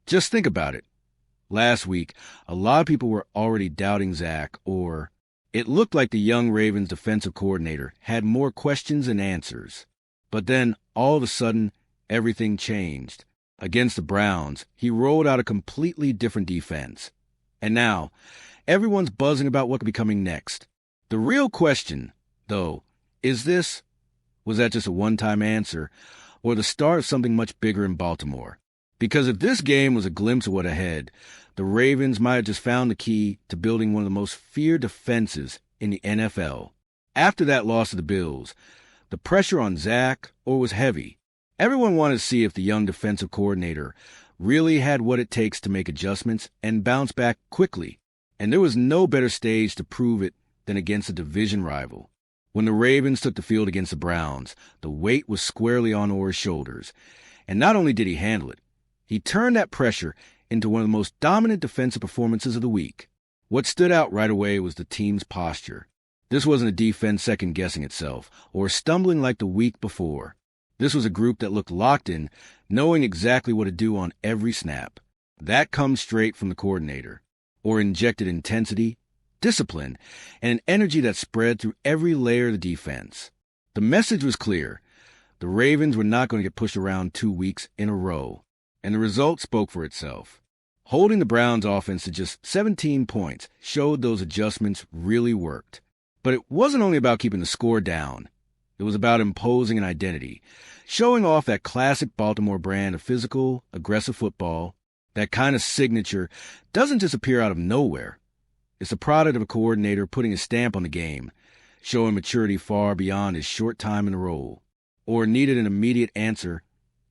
Just think about it. Last week, a lot of people were already doubting Zach, or it looked like the young Ravens defensive coordinator had more questions than answers. But then, all of a sudden, everything changed. Against the Browns, he rolled out a completely different defense. And now, everyone's buzzing about what could be coming next. The real question, though, was that just a one-time answer, or the start of something much bigger in Baltimore? Because if this game was a glimpse of what ahead, the Ravens might have just found the key to building one of the most feared defenses in the NFL. After that loss to the Bills, the pressure on Zach was heavy. Everyone wanted to see if the young defensive coordinator really had what it takes to make adjustments and bounce back quickly. And there was no better stage to prove it than against a division rival. When the Ravens took the field against the Browns, the weight was squarely on Orr's shoulders. And not only did he handle it, he turned that pressure into one of the most dominant defensive performances of the week. What stood out right away was the team's posture. This wasn't a defense second-guessing itself or stumbling like the week before. This was a group that looked locked in, knowing exactly what to do on every snap. That comes straight from the coordinator. Or injected intensity, discipline, and an energy that spread through every layer of the defense. The message was clear. The Ravens were not going to get pushed around 2 weeks in a row. And the result spoke for itself. Holding the Browns' offense to just 17 points showed those adjustments really worked. But it wasn't only about keeping the score down. It was about imposing an identity, showing off that classic Baltimore brand of physical, aggressive football. That kind of signature doesn't just appear out of nowhere. It's the product of a coordinator putting a stamp on the game, showing maturity far beyond his short time in the role. Or needed an immediate answer,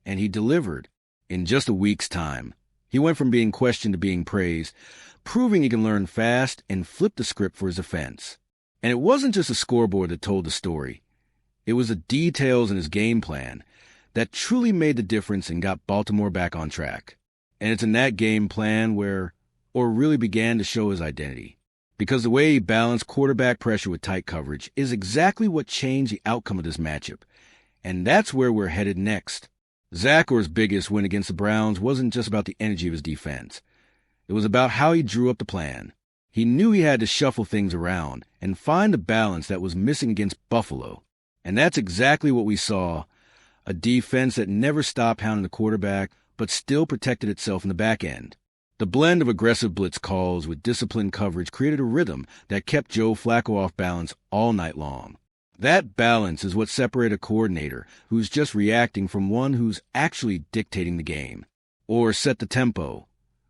and he delivered. In just a week's time, he went from being questioned to being praised, proving he can learn fast and flip the script for his offense. And it wasn't just a scoreboard that told the story. It was the details in his game plan that truly made the difference and got Baltimore back on track. And it's in that game plan where Orr really began to show his identity. Because the way he balanced quarterback pressure with tight coverage is exactly what changed the outcome of this matchup. And that's where we're headed next. Zach Orr's biggest win against the Browns wasn't just about the energy of his defense. It was about how he drew up the plan. He knew he had to shuffle things around and find the balance that was missing against Buffalo. And that's exactly what we saw, a defense that never stopped hounding the quarterback but still protected itself in the back end. The blend of aggressive blitz calls with disciplined coverage created a rhythm that kept Joe Flacco off balance all night long. That balance is what separated a coordinator who's just reacting from one who's actually dictating the game. Or set the tempo,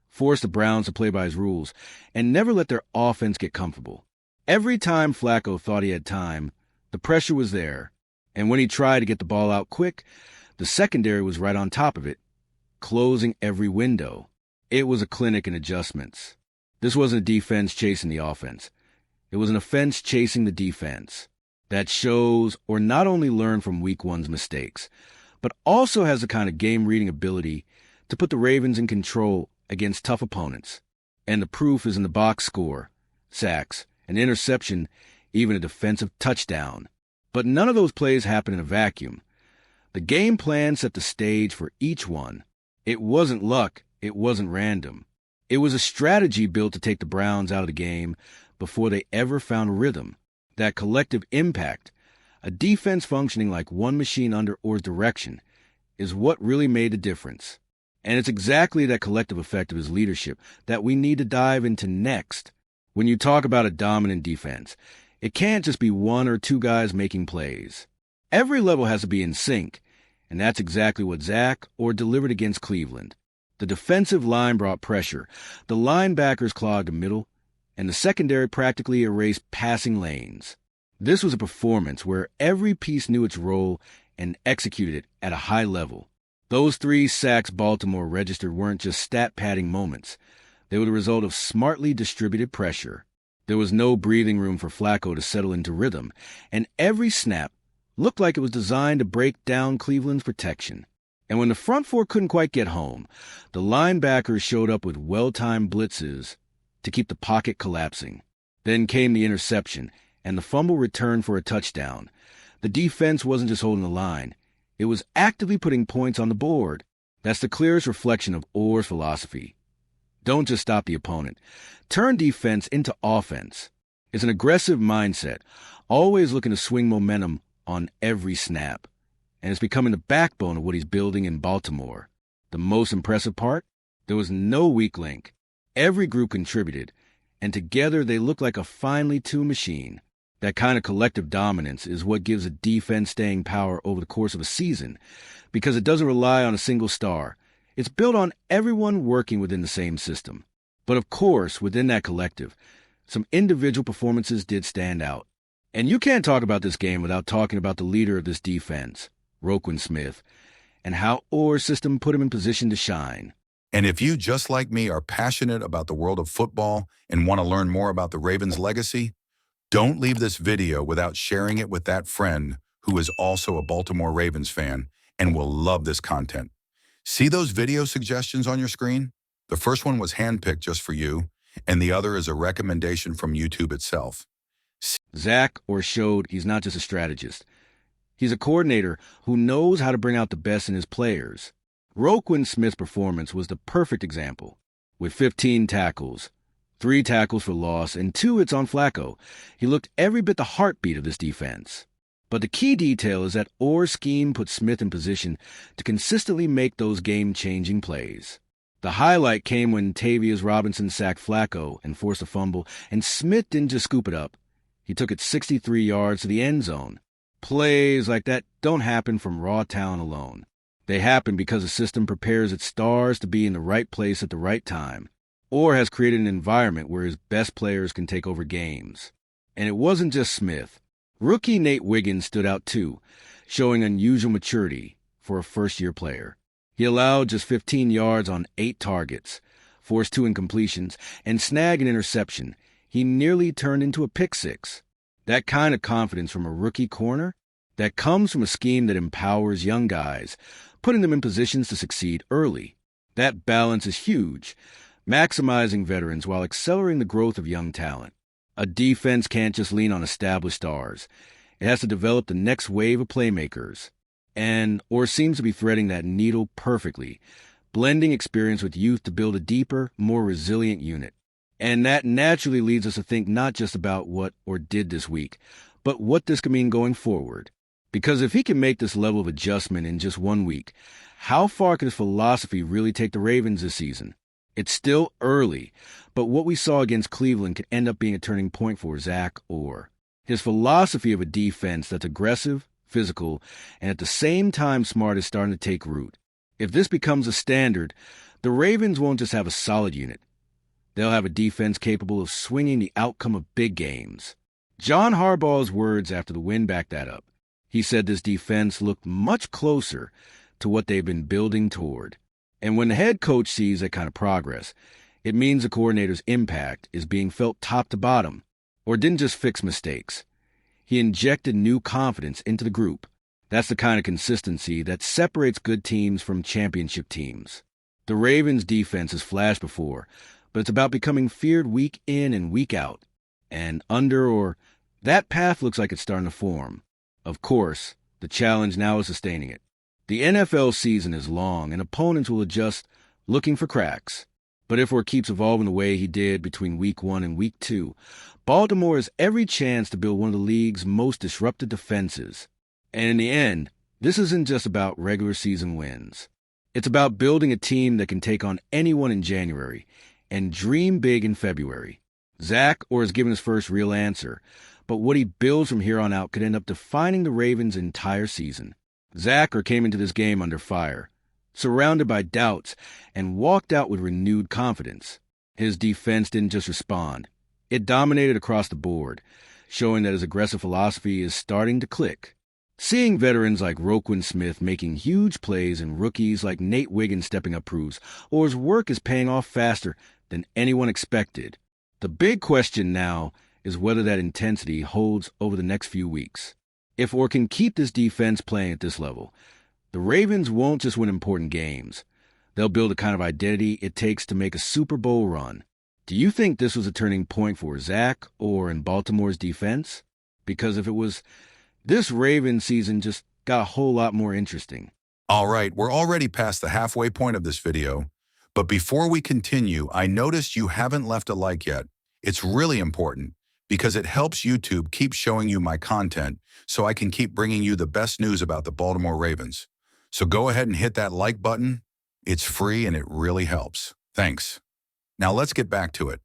force the Browns to play by his rules, and never let their offense get comfortable. Every time Flacco thought he had time, the pressure was there. And when he tried to get the ball out quick, the secondary was right on top of it, closing every window. It was a clinic in adjustments. This wasn't a defense chasing the offense. It was an offense chasing the defense. That shows or not only learn from week one's mistakes, but also has the kind of game-reading ability to put the Ravens in control against tough opponents. And the proof is in the box score, sacks, an interception, even a defensive touchdown. But none of those plays happened in a vacuum. The game plan set the stage for each one. It wasn't luck. It wasn't random. It was a strategy built to take the Browns out of the game before they ever found a rhythm. That collective impact, a defense functioning like one machine under Orr's direction, is what really made the difference. And it's exactly that collective effect of his leadership that we need to dive into next. When you talk about a dominant defense, it can't just be one or two guys making plays. Every level has to be in sync, and that's exactly what Zach Orr delivered against Cleveland. The defensive line brought pressure, the linebackers clogged the middle, and the secondary practically erased passing lanes. This was a performance where every piece knew its role and executed it at a high level. Those 3 sacks Baltimore registered weren't just stat-padding moments. They were the result of smartly distributed pressure. There was no breathing room for Flacco to settle into rhythm, and every snap looked like it was designed to break down Cleveland's protection. And when the front four couldn't quite get home, the linebackers showed up with well-timed blitzes to keep the pocket collapsing. Then came the interception, and the fumble return for a touchdown. The defense wasn't just holding the line. It was actively putting points on the board. That's the clearest reflection of Orr's philosophy. Don't just stop the opponent. Turn defense into offense. It's an aggressive mindset, always looking to swing momentum on every snap. And it's becoming the backbone of what he's building in Baltimore. The most impressive part? There was no weak link. Every group contributed, and together they look like a finely tuned machine. That kind of collective dominance is what gives a defense staying power over the course of a season, because it doesn't rely on a single star. It's built on everyone working within the same system. But of course, within that collective, some individual performances did stand out. And you can't talk about this game without talking about the leader of this defense, Roquan Smith, and how Orr's system put him in position to shine. And if you, just like me, are passionate about the world of football and want to learn more about the Ravens' legacy, don't leave this video without sharing it with that friend who is also a Baltimore Ravens fan and will love this content. See those video suggestions on your screen? The first one was handpicked just for you, and the other is a recommendation from YouTube itself. Zach Orr showed he's not just a strategist. He's a coordinator who knows how to bring out the best in his players. Roquan Smith's performance was the perfect example. With 15 tackles, 3 tackles for loss, and 2 hits on Flacco, he looked every bit the heartbeat of this defense. But the key detail is that Orr's scheme put Smith in position to consistently make those game-changing plays. The highlight came when Tavius Robinson sacked Flacco and forced a fumble, and Smith didn't just scoop it up. He took it 63 yards to the end zone. Plays like that don't happen from raw talent alone. They happen because the system prepares its stars to be in the right place at the right time, or has created an environment where his best players can take over games. And it wasn't just Smith. Rookie Nate Wiggins stood out too, showing unusual maturity for a first-year player. He allowed just 15 yards on 8 targets, forced 2 incompletions, and snagged an interception. He nearly turned into a pick six. That kind of confidence from a rookie corner, that comes from a scheme that empowers young guys, putting them in positions to succeed early. That balance is huge, maximizing veterans while accelerating the growth of young talent. A defense can't just lean on established stars. It has to develop the next wave of playmakers. And Orr seems to be threading that needle perfectly, blending experience with youth to build a deeper, more resilient unit. And that naturally leads us to think not just about what Orr did this week, but what this could mean going forward. Because if he can make this level of adjustment in just 1 week, how far could his philosophy really take the Ravens this season? It's still early, but what we saw against Cleveland could end up being a turning point for Zach Orr. His philosophy of a defense that's aggressive, physical, and at the same time smart is starting to take root. If this becomes a standard, the Ravens won't just have a solid unit. They'll have a defense capable of swinging the outcome of big games. John Harbaugh's words after the win backed that up. He said this defense looked much closer to what they've been building toward. And when the head coach sees that kind of progress, it means the coordinator's impact is being felt top to bottom, or didn't just fix mistakes. He injected new confidence into the group. That's the kind of consistency that separates good teams from championship teams. The Ravens' defense has flashed before, but it's about becoming feared week in and week out. And that path looks like it's starting to form. Of course, the challenge now is sustaining it. The NFL season is long, and opponents will adjust, looking for cracks. But if Orr keeps evolving the way he did between Week 1 and Week 2, Baltimore has every chance to build one of the league's most disruptive defenses. And in the end, this isn't just about regular season wins. It's about building a team that can take on anyone in January and dream big in February. Zach Orr has given his first real answer, but what he builds from here on out could end up defining the Ravens' entire season. Zach Orr came into this game under fire, surrounded by doubts, and walked out with renewed confidence. His defense didn't just respond. It dominated across the board, showing that his aggressive philosophy is starting to click. Seeing veterans like Roquan Smith making huge plays and rookies like Nate Wiggins stepping up proves Orr's work is paying off faster than anyone expected. The big question now is whether that intensity holds over the next few weeks. If Orr can keep this defense playing at this level, the Ravens won't just win important games. They'll build the kind of identity it takes to make a Super Bowl run. Do you think this was a turning point for Zach Orr in Baltimore's defense? Because if it was, this Ravens season just got a whole lot more interesting. All right, we're already past the halfway point of this video, but before we continue, I noticed you haven't left a like yet. It's really important because it helps YouTube keep showing you my content so I can keep bringing you the best news about the Baltimore Ravens. So go ahead and hit that like button. It's free and it really helps. Thanks. Now let's get back to it.